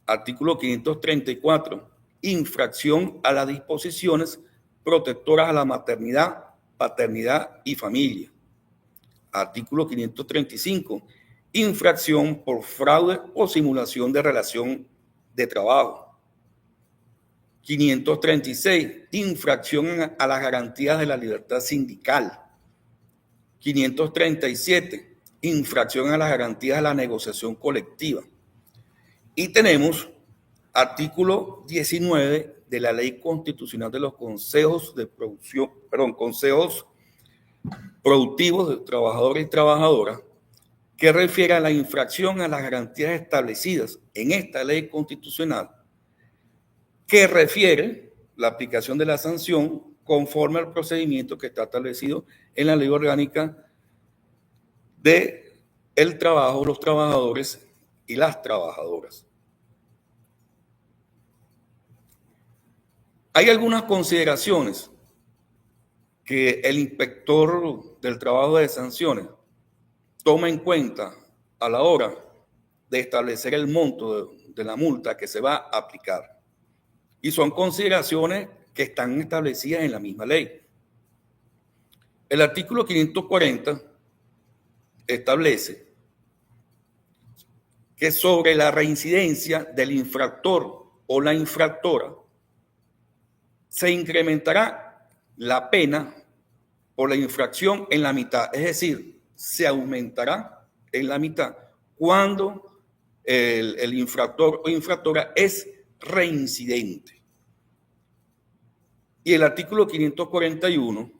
[SPEAKER 3] Artículo 534, infracción a las disposiciones protectoras a la maternidad, paternidad y familia. Artículo 535, infracción por fraude o simulación de relación de trabajo. 536, infracción a las garantías de la libertad sindical. 537, infracción a las garantías de la negociación colectiva. Y tenemos artículo 19 de la Ley Constitucional de los Consejos de Producción, consejos productivos de trabajadores y trabajadoras, que refiere a la infracción a las garantías establecidas en esta ley constitucional, que refiere la aplicación de la sanción conforme al procedimiento que está establecido en la Ley Orgánica de el Trabajo, los trabajadores y las trabajadoras. Hay algunas consideraciones que el inspector del trabajo de sanciones toma en cuenta a la hora de establecer el monto de la multa que se va a aplicar. Y son consideraciones que están establecidas en la misma ley. El artículo 540 establece que sobre la reincidencia del infractor o la infractora se incrementará la pena por la infracción en la mitad, es decir, se aumentará en la mitad cuando el infractor o infractora es reincidente. Y el artículo 541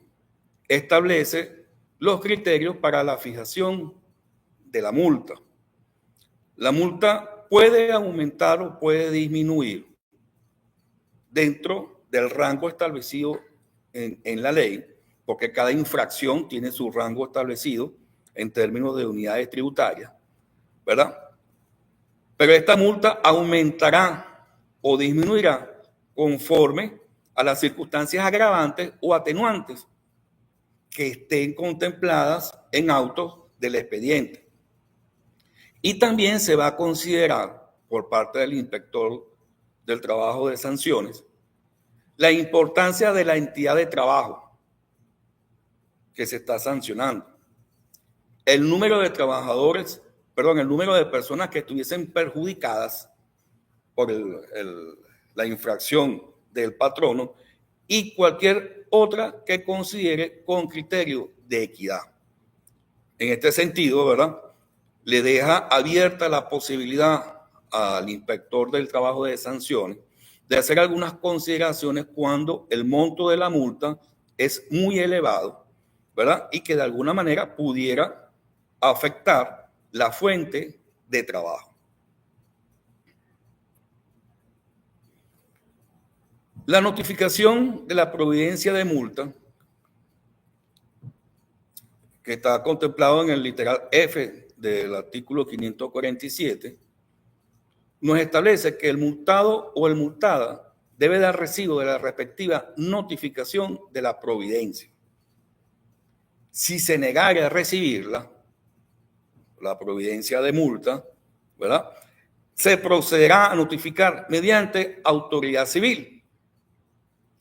[SPEAKER 3] establece los criterios para la fijación de la multa. La multa puede aumentar o puede disminuir dentro del rango establecido en la ley, porque cada infracción tiene su rango establecido en términos de unidades tributarias, ¿verdad? Pero esta multa aumentará o disminuirá conforme a las circunstancias agravantes o atenuantes que estén contempladas en autos del expediente. Y también se va a considerar por parte del inspector del trabajo de sanciones la importancia de la entidad de trabajo que se está sancionando. El número de trabajadores, el número de personas que estuviesen perjudicadas por la infracción del patrono y cualquier otra que considere con criterio de equidad. En este sentido, ¿verdad?, le deja abierta la posibilidad al inspector del trabajo de sanciones de hacer algunas consideraciones cuando el monto de la multa es muy elevado, ¿verdad?, y que de alguna manera pudiera afectar la fuente de trabajo. La notificación de la providencia de multa, que está contemplado en el literal F del artículo 547, nos establece que el multado o el multada debe dar recibo de la respectiva notificación de la providencia. Si se negara a recibirla, la providencia de multa, ¿verdad?, se procederá a notificar mediante autoridad civil,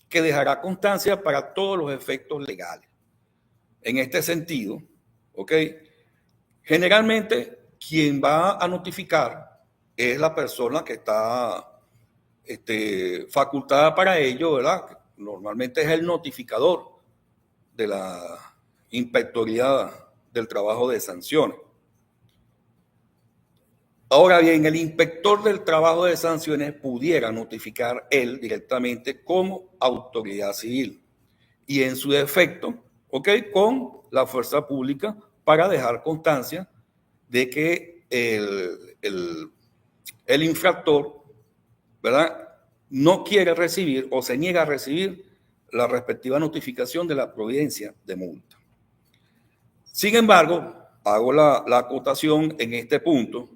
[SPEAKER 3] que dejará constancia para todos los efectos legales. En este sentido, ¿ok?, generalmente quien va a notificar es la persona que está facultada para ello, ¿verdad? Normalmente es el notificador de la Inspectoría del Trabajo de Sanciones. Ahora bien, el inspector del trabajo de sanciones pudiera notificar él directamente como autoridad civil y en su defecto, ¿ok?, con la fuerza pública para dejar constancia de que el infractor, ¿verdad?, no quiere recibir o se niega a recibir la respectiva notificación de la providencia de multa. Sin embargo, hago la acotación en este punto,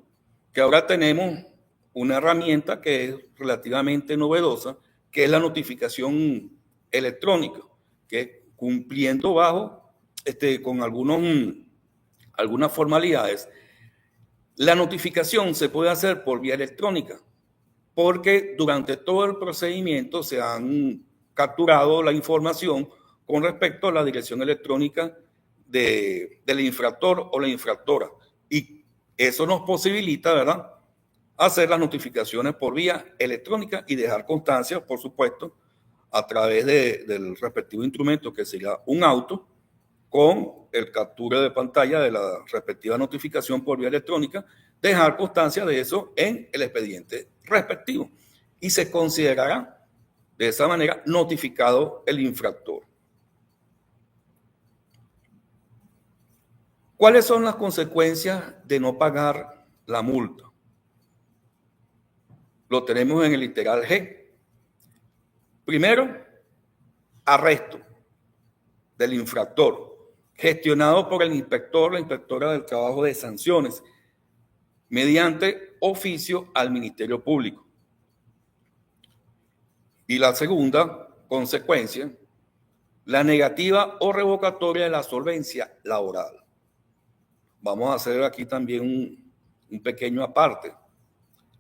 [SPEAKER 3] que ahora tenemos una herramienta que es relativamente novedosa, que es la notificación electrónica, que cumpliendo bajo, con algunas formalidades, la notificación se puede hacer por vía electrónica, porque durante todo el procedimiento se han capturado la información con respecto a la dirección electrónica del infractor o la infractora. Y eso nos posibilita, ¿verdad?, hacer las notificaciones por vía electrónica y dejar constancia, por supuesto, a través del respectivo instrumento, que sería un auto, con el captura de pantalla de la respectiva notificación por vía electrónica, dejar constancia de eso en el expediente respectivo y se considerará de esa manera notificado el infractor. ¿Cuáles son las consecuencias de no pagar la multa? Lo tenemos en el literal G. Primero, arresto del infractor, gestionado por el inspector, la inspectora del trabajo de sanciones, mediante oficio al Ministerio Público. Y la segunda consecuencia, la negativa o revocatoria de la solvencia laboral. Vamos a hacer aquí también un pequeño aparte,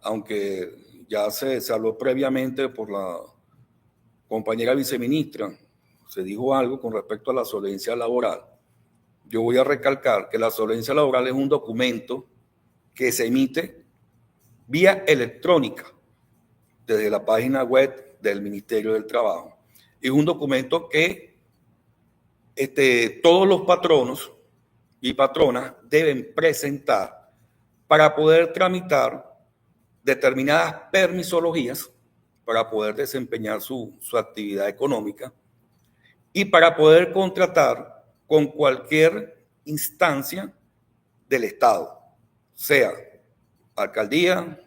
[SPEAKER 3] aunque ya se habló previamente por la compañera viceministra, se dijo algo con respecto a la solvencia laboral. Yo voy a recalcar que la solvencia laboral es un documento que se emite vía electrónica desde la página web del Ministerio del Trabajo. Es un documento que todos los patronos y patronas deben presentar para poder tramitar determinadas permisologías para poder desempeñar su actividad económica y para poder contratar con cualquier instancia del Estado, sea alcaldía,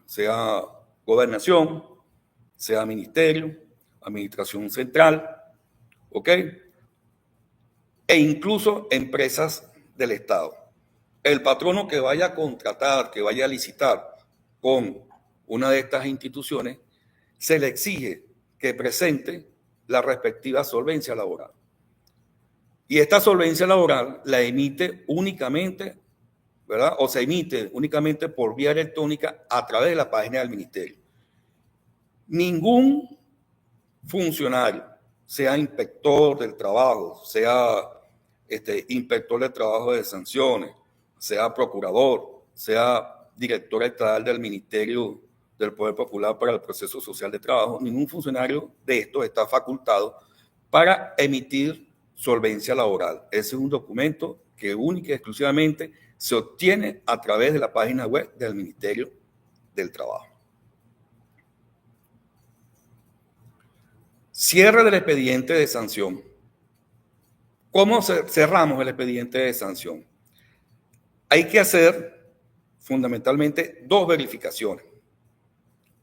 [SPEAKER 3] sea gobernación, sea ministerio, administración central, ¿ok?, e incluso empresas del Estado. El patrono que vaya a contratar, que vaya a licitar con una de estas instituciones, se le exige que presente la respectiva solvencia laboral. Y esta solvencia laboral la emite únicamente, ¿verdad?, o se emite únicamente por vía electrónica a través de la página del ministerio. Ningún funcionario, sea inspector del trabajo, sea inspector del trabajo de sanciones, sea procurador, sea director estatal del Ministerio del Poder Popular para el Proceso Social de Trabajo, ningún funcionario de estos está facultado para emitir solvencia laboral. Ese es un documento que única y exclusivamente se obtiene a través de la página web del Ministerio del Trabajo. Cierre del expediente de sanción. ¿Cómo cerramos el expediente de sanción? hay que hacer fundamentalmente dos verificaciones.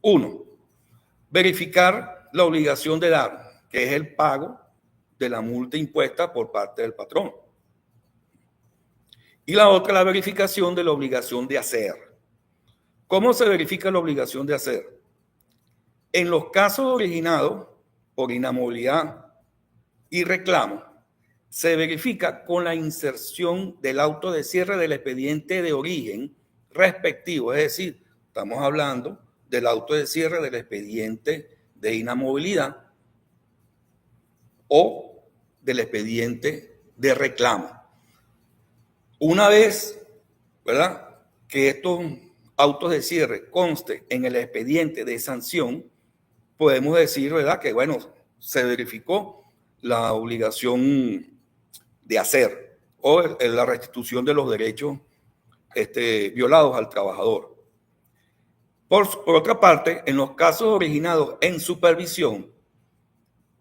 [SPEAKER 3] Uno, verificar la obligación de dar, que es el pago de la multa impuesta por parte del patrón. Y la otra, la verificación de la obligación de hacer. ¿Cómo se verifica la obligación de hacer? En los casos originados por inamovilidad y reclamo, se verifica con la inserción del auto de cierre del expediente de origen respectivo. Es decir, estamos hablando del auto de cierre del expediente de inamovilidad o del expediente de reclamo. Una vez, ¿verdad?, que estos autos de cierre conste en el expediente de sanción, podemos decir, ¿verdad?, que bueno, se verificó la obligación de hacer o la restitución de los derechos violados al trabajador. Por otra parte, en los casos originados en supervisión,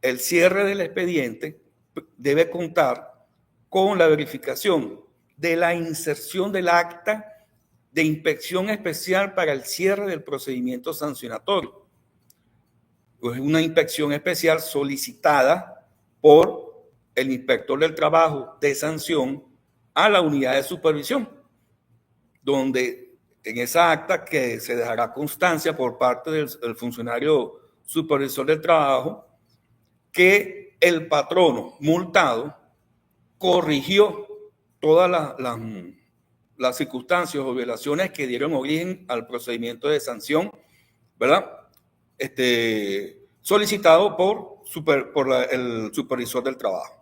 [SPEAKER 3] el cierre del expediente debe contar con la verificación de la inserción del acta de inspección especial para el cierre del procedimiento sancionatorio. Es una inspección especial solicitada por el inspector del trabajo de sanción a la unidad de supervisión, donde en esa acta que se dejará constancia por parte del funcionario supervisor del trabajo que el patrono multado corrigió todas las circunstancias o violaciones que dieron origen al procedimiento de sanción, ¿verdad?, solicitado por el supervisor del trabajo.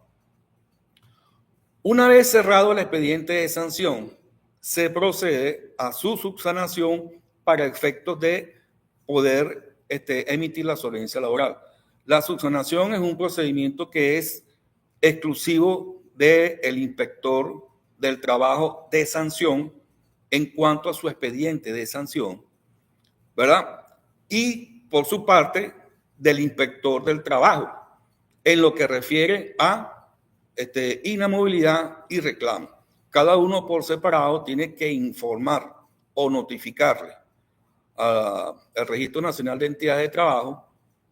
[SPEAKER 3] Una vez cerrado el expediente de sanción, se procede a su subsanación para efectos de poder emitir la solvencia laboral. La subsanación es un procedimiento que es exclusivo del inspector del trabajo de sanción en cuanto a su expediente de sanción, ¿verdad? Y por su parte, del inspector del trabajo, en lo que refiere a inamovilidad y reclamo. Cada uno por separado tiene que informar o notificarle al Registro Nacional de Entidades de Trabajo: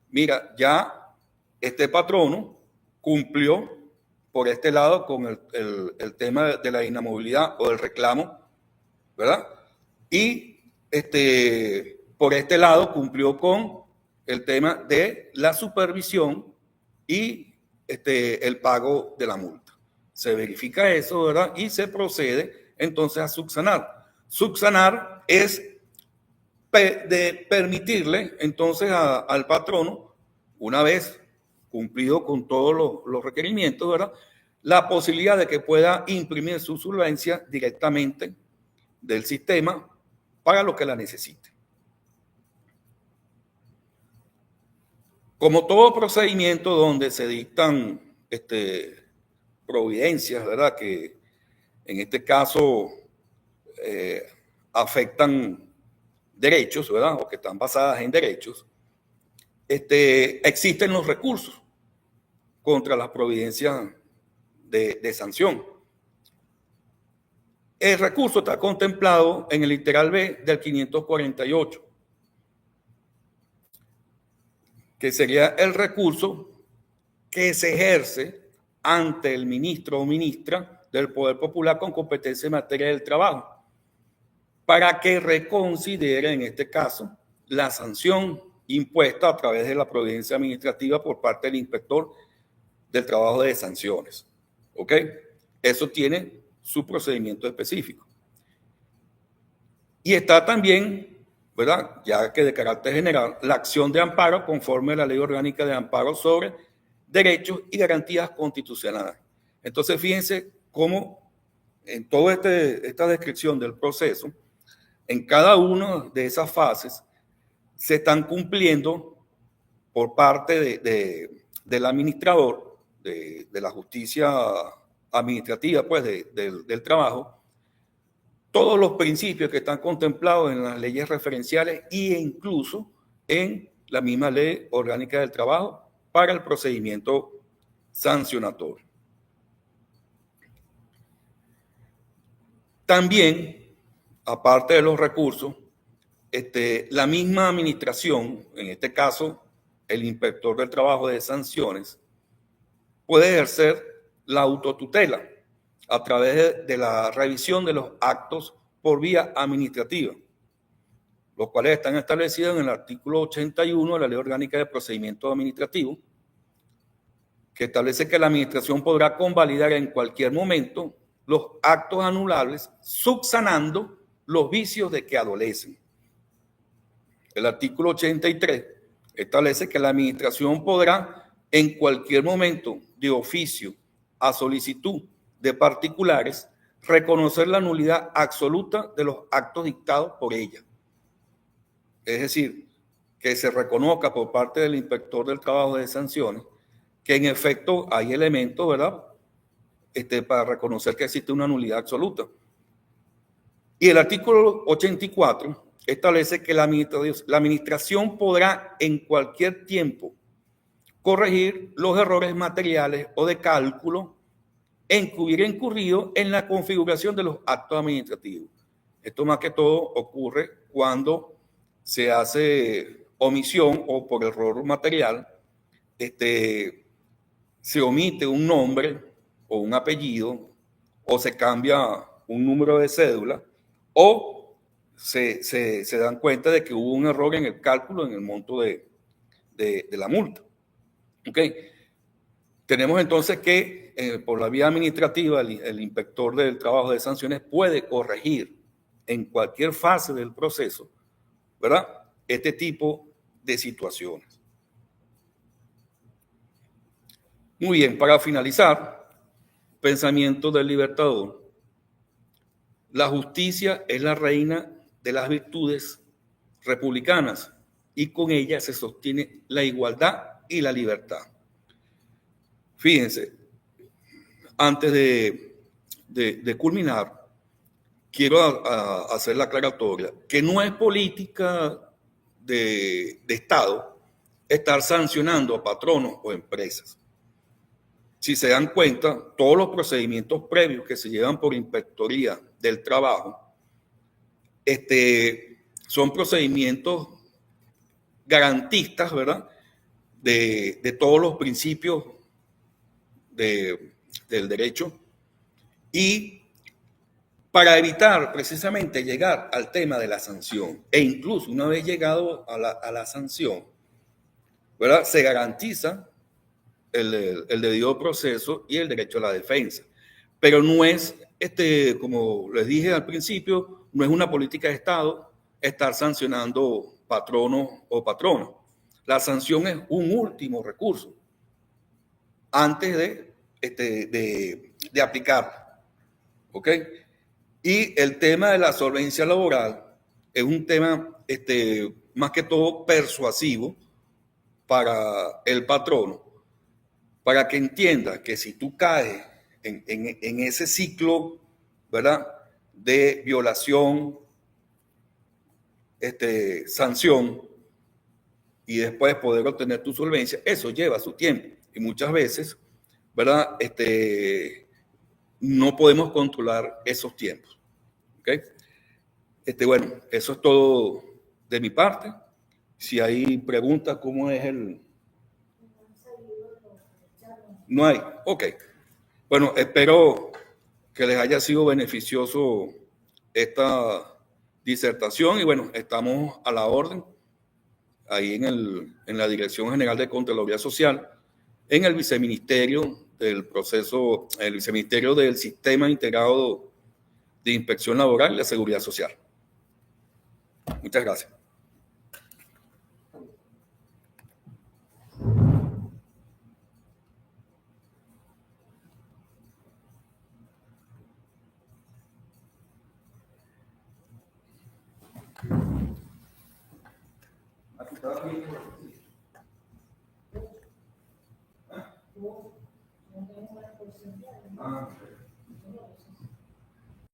[SPEAKER 3] mira, ya este patrono cumplió por este lado con el tema de la inamovilidad o del reclamo, ¿verdad? Y por este lado cumplió con el tema de la supervisión y el pago de la multa. Se verifica eso, ¿verdad? Y se procede entonces a subsanar. Subsanar es de permitirle entonces al patrono, una vez cumplido con todos los requerimientos, ¿verdad?, la posibilidad de que pueda imprimir su solvencia directamente del sistema para lo que la necesite. Como todo procedimiento donde se dictan providencias, ¿verdad?, que en este caso afectan derechos, ¿verdad?, o que están basadas en derechos, existen los recursos contra las providencias de sanción. El recurso está contemplado en el literal B del 548, que sería el recurso que se ejerce ante el ministro o ministra del Poder Popular con competencia en materia del trabajo, para que reconsidere, en este caso, la sanción impuesta a través de la providencia administrativa por parte del inspector del trabajo de sanciones. ¿Ok? Eso tiene su procedimiento específico. Y está también, ¿verdad?, ya que de carácter general, la acción de amparo conforme a la Ley Orgánica de Amparo sobre Derechos y Garantías Constitucionales. Entonces, fíjense cómo en toda esta descripción del proceso, en cada una de esas fases, se están cumpliendo por parte del administrador de la justicia administrativa, pues, del trabajo, todos los principios que están contemplados en las leyes referenciales e incluso en la misma Ley Orgánica del Trabajo para el procedimiento sancionatorio. También, aparte de los recursos, la misma administración, en este caso el inspector del trabajo de sanciones, puede ejercer la autotutela a través de la revisión de los actos por vía administrativa, los cuales están establecidos en el artículo 81 de la Ley Orgánica de Procedimiento Administrativo, que establece que la administración podrá convalidar en cualquier momento los actos anulables, subsanando los vicios de que adolecen. El artículo 83 establece que la administración podrá en cualquier momento, de oficio, a solicitud de particulares, reconocer la nulidad absoluta de los actos dictados por ella. Es decir, que se reconozca por parte del inspector del trabajo de sanciones que en efecto hay elementos, ¿verdad?, para reconocer que existe una nulidad absoluta. Y el artículo 84 establece que la administración podrá en cualquier tiempo corregir los errores materiales o de cálculo en que hubiera incurrido en la configuración de los actos administrativos. Esto más que todo ocurre cuando se hace omisión o por error material, se omite un nombre o un apellido, o se cambia un número de cédula, o se dan cuenta de que hubo un error en el cálculo, en el monto de la multa. ¿Okay? Tenemos entonces que por la vía administrativa el inspector del trabajo de sanciones puede corregir en cualquier fase del proceso, ¿verdad?, este tipo de situaciones. Muy bien, para finalizar, pensamiento del Libertador: la justicia es la reina de las virtudes republicanas y con ella se sostiene la igualdad y la libertad. Fíjense, antes de culminar, quiero hacer la aclaratoria que no es política de Estado estar sancionando a patronos o empresas. Si se dan cuenta, todos los procedimientos previos que se llevan por inspectoría del trabajo son procedimientos garantistas, ¿verdad?, de todos los principios del derecho, y para evitar precisamente llegar al tema de la sanción, e incluso una vez llegado a la sanción, ¿verdad?, se garantiza el debido proceso y el derecho a la defensa. Pero no es, como les dije al principio, no es una política de Estado estar sancionando patronos o patronas. La sanción es un último recurso antes de aplicar. ¿Ok? Y el tema de la solvencia laboral es un tema más que todo persuasivo para el patrono, para que entienda que si tú caes en ese ciclo, ¿verdad?, de violación, sanción, y después poder obtener tu solvencia, eso lleva su tiempo. Y muchas veces, ¿verdad?, no podemos controlar esos tiempos. ¿Okay? Bueno, eso es todo de mi parte. Si hay preguntas, ¿cómo es el...? No hay. Ok. Bueno, espero que les haya sido beneficioso esta disertación y bueno, estamos a la orden ahí en la Dirección General de Contraloría Social, en el Viceministerio del Proceso, el Viceministerio del Sistema Integrado de Inspección Laboral y la Seguridad Social. Muchas gracias. Aquí está.